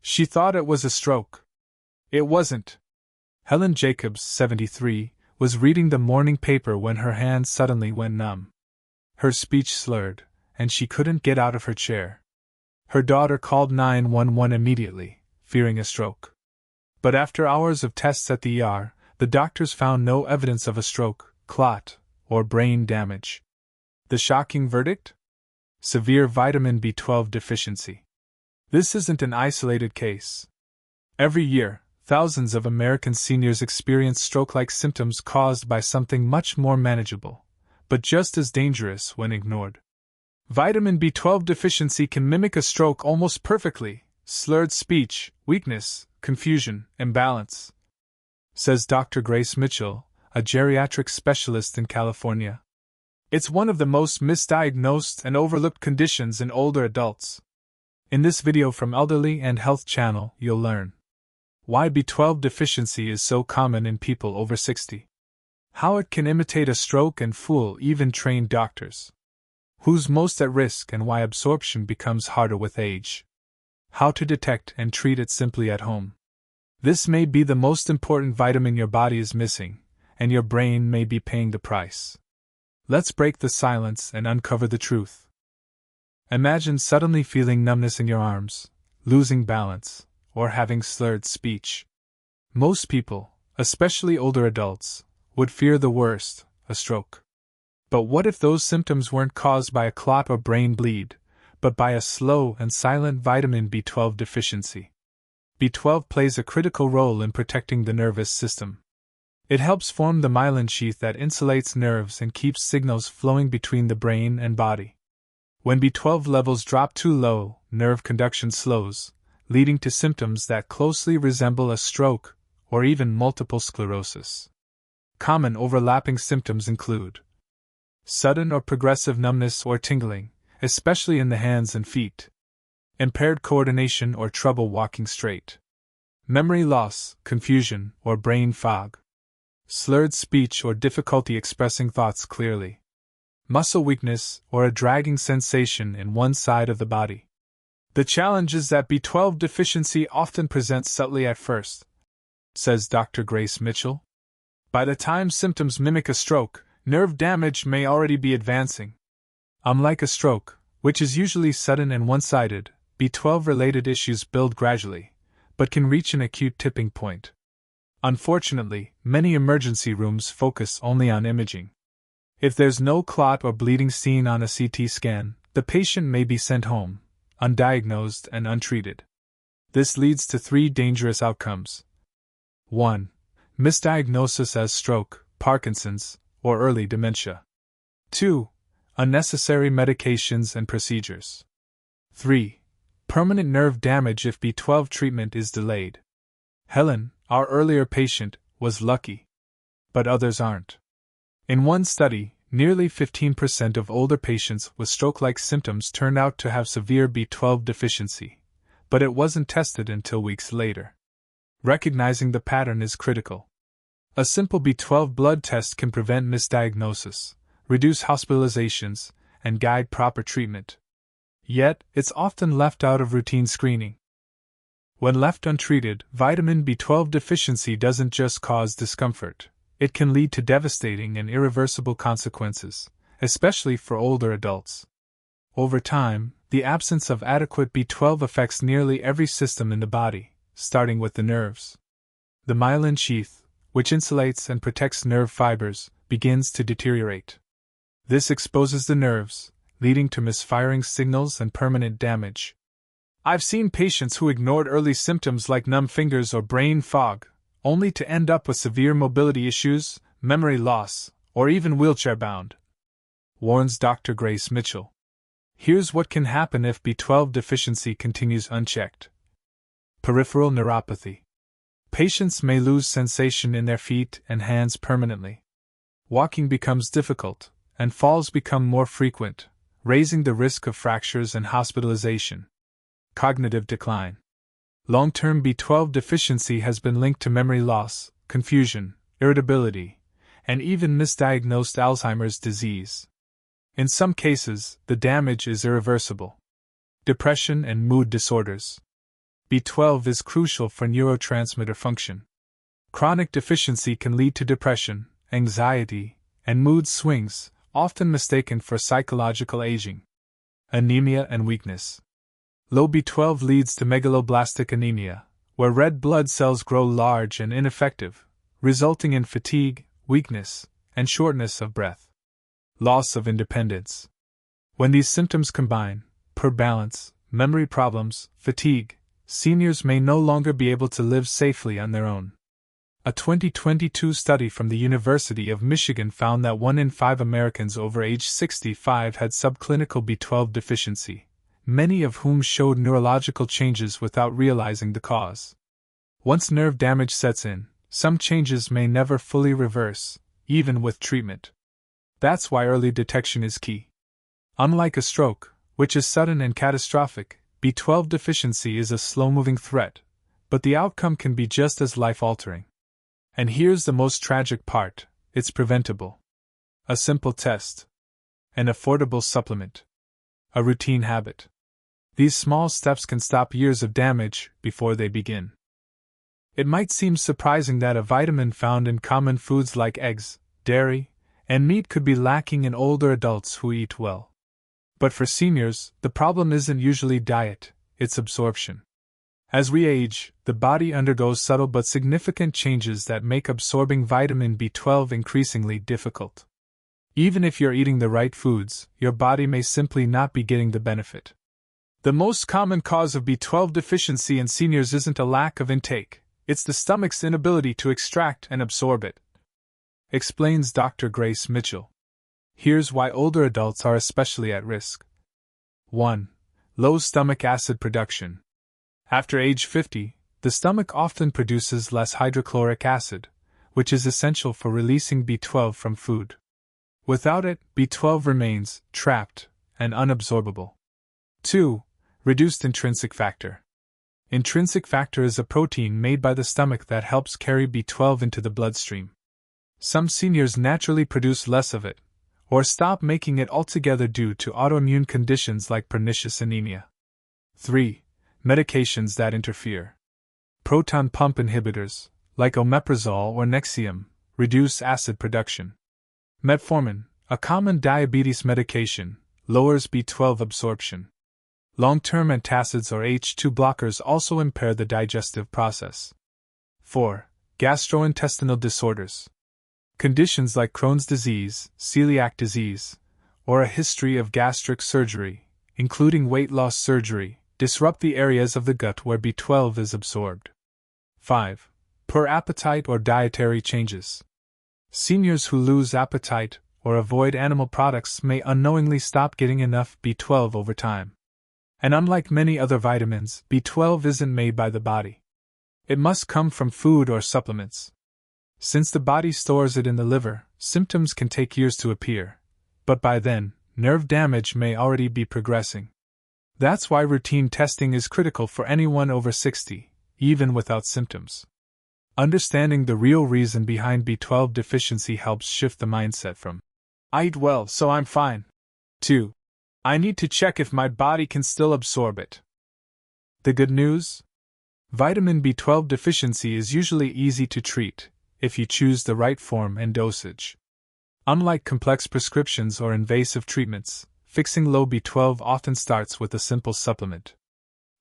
She thought it was a stroke. It wasn't. Helen Jacobs, 73, was reading the morning paper when her hand suddenly went numb. Her speech slurred, and she couldn't get out of her chair. Her daughter called 911 immediately, fearing a stroke. But after hours of tests at the ER, the doctors found no evidence of a stroke, clot, or brain damage. The shocking verdict? Severe vitamin B12 deficiency. This isn't an isolated case. Every year, thousands of American seniors experience stroke-like symptoms caused by something much more manageable, but just as dangerous when ignored. Vitamin B12 deficiency can mimic a stroke almost perfectly: slurred speech, weakness, confusion, imbalance, says Dr. Grace Mitchell, a geriatric specialist in California. It's one of the most misdiagnosed and overlooked conditions in older adults. In this video from Elderly and Health Channel, you'll learn why B12 deficiency is so common in people over 60, how it can imitate a stroke and fool even trained doctors, who's most at risk and why absorption becomes harder with age, how to detect and treat it simply at home. This may be the most important vitamin your body is missing, and your brain may be paying the price. Let's break the silence and uncover the truth. Imagine suddenly feeling numbness in your arms, losing balance, or having slurred speech. Most people, especially older adults, would fear the worst, a stroke. But what if those symptoms weren't caused by a clot or brain bleed, but by a slow and silent vitamin B12 deficiency? B12 plays a critical role in protecting the nervous system. It helps form the myelin sheath that insulates nerves and keeps signals flowing between the brain and body. When B12 levels drop too low, nerve conduction slows, leading to symptoms that closely resemble a stroke or even multiple sclerosis. Common overlapping symptoms include sudden or progressive numbness or tingling, especially in the hands and feet, impaired coordination or trouble walking straight, memory loss, confusion, or brain fog, slurred speech or difficulty expressing thoughts clearly, muscle weakness or a dragging sensation in one side of the body. The challenge is that B12 deficiency often presents subtly at first, says Dr. Grace Mitchell. By the time symptoms mimic a stroke, nerve damage may already be advancing. Unlike a stroke, which is usually sudden and one-sided, B12-related issues build gradually, but can reach an acute tipping point. Unfortunately, many emergency rooms focus only on imaging. If there's no clot or bleeding seen on a CT scan, the patient may be sent home, undiagnosed and untreated. This leads to three dangerous outcomes. 1. Misdiagnosis as stroke, Parkinson's, or early dementia. 2. Unnecessary medications and procedures. 3. Permanent nerve damage if B12 treatment is delayed. Helen, our earlier patient, was lucky. But others aren't. In one study, nearly 15% of older patients with stroke-like symptoms turned out to have severe B12 deficiency, but it wasn't tested until weeks later. Recognizing the pattern is critical. A simple B12 blood test can prevent misdiagnosis, reduce hospitalizations, and guide proper treatment. Yet, it's often left out of routine screening. When left untreated, vitamin B12 deficiency doesn't just cause discomfort, it can lead to devastating and irreversible consequences, especially for older adults. Over time, the absence of adequate B12 affects nearly every system in the body, starting with the nerves. The myelin sheath, which insulates and protects nerve fibers, begins to deteriorate. This exposes the nerves, leading to misfiring signals and permanent damage. I've seen patients who ignored early symptoms like numb fingers or brain fog, only to end up with severe mobility issues, memory loss, or even wheelchair-bound, warns Dr. Grace Mitchell. Here's what can happen if B12 deficiency continues unchecked. Peripheral neuropathy. Patients may lose sensation in their feet and hands permanently. Walking becomes difficult, and falls become more frequent, raising the risk of fractures and hospitalization. Cognitive decline. Long-term B12 deficiency has been linked to memory loss, confusion, irritability, and even misdiagnosed Alzheimer's disease. In some cases, the damage is irreversible. Depression and mood disorders. B12 is crucial for neurotransmitter function. Chronic deficiency can lead to depression, anxiety, and mood swings, often mistaken for psychological aging. Anemia and weakness. Low B12 leads to megaloblastic anemia, where red blood cells grow large and ineffective, resulting in fatigue, weakness, and shortness of breath. Loss of independence. When these symptoms combine, poor balance, memory problems, fatigue, seniors may no longer be able to live safely on their own. A 2022 study from the University of Michigan found that 1 in 5 Americans over age 65 had subclinical B12 deficiency, many of whom showed neurological changes without realizing the cause. Once nerve damage sets in, some changes may never fully reverse, even with treatment. That's why early detection is key. Unlike a stroke, which is sudden and catastrophic, B12 deficiency is a slow-moving threat, but the outcome can be just as life-altering. And here's the most tragic part: it's preventable. A simple test. An affordable supplement. A routine habit. These small steps can stop years of damage before they begin. It might seem surprising that a vitamin found in common foods like eggs, dairy, and meat could be lacking in older adults who eat well. But for seniors, the problem isn't usually diet, it's absorption. As we age, the body undergoes subtle but significant changes that make absorbing vitamin B12 increasingly difficult. Even if you're eating the right foods, your body may simply not be getting the benefit. The most common cause of B12 deficiency in seniors isn't a lack of intake, it's the stomach's inability to extract and absorb it. Explains Dr. Grace Mitchell. Here's why older adults are especially at risk. 1. Low stomach acid production. After age 50, the stomach often produces less hydrochloric acid, which is essential for releasing B12 from food. Without it, B12 remains trapped and unabsorbable. 2. Reduced intrinsic factor. Intrinsic factor is a protein made by the stomach that helps carry B12 into the bloodstream. Some seniors naturally produce less of it, or stop making it altogether due to autoimmune conditions like pernicious anemia. 3. Medications that interfere. Proton pump inhibitors, like omeprazole or Nexium, reduce acid production. Metformin, a common diabetes medication, lowers B12 absorption. Long-term antacids or H2 blockers also impair the digestive process. 4. Gastrointestinal disorders. Conditions like Crohn's disease, celiac disease, or a history of gastric surgery, including weight loss surgery, disrupt the areas of the gut where B12 is absorbed. 5. Poor appetite or dietary changes. Seniors who lose appetite or avoid animal products may unknowingly stop getting enough B12 over time. And unlike many other vitamins, B12 isn't made by the body. It must come from food or supplements. Since the body stores it in the liver, symptoms can take years to appear, but by then, nerve damage may already be progressing. That's why routine testing is critical for anyone over 60, even without symptoms. Understanding the real reason behind B12 deficiency helps shift the mindset from, "I eat well, so I'm fine," to, "I need to check if my body can still absorb it." The good news? Vitamin B12 deficiency is usually easy to treat if you choose the right form and dosage. Unlike complex prescriptions or invasive treatments, fixing low B12 often starts with a simple supplement.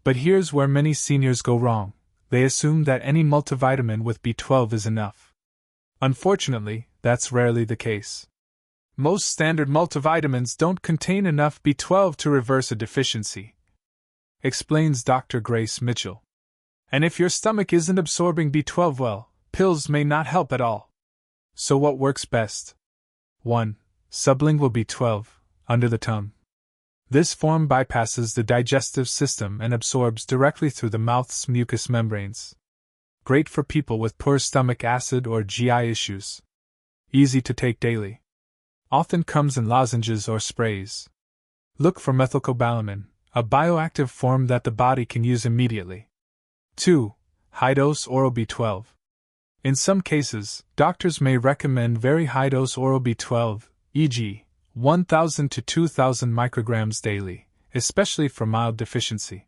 But here's where many seniors go wrong: they assume that any multivitamin with B12 is enough. Unfortunately, that's rarely the case. Most standard multivitamins don't contain enough B12 to reverse a deficiency, explains Dr. Grace Mitchell. And if your stomach isn't absorbing B12 well, pills may not help at all. So what works best? 1. Sublingual B12, under the tongue. This form bypasses the digestive system and absorbs directly through the mouth's mucous membranes. Great for people with poor stomach acid or GI issues. Easy to take daily. Often comes in lozenges or sprays. Look for methylcobalamin, a bioactive form that the body can use immediately. 2. High-dose oral B12. In some cases, doctors may recommend very high-dose oral B12, e.g., 1,000 to 2,000 micrograms daily, especially for mild deficiency.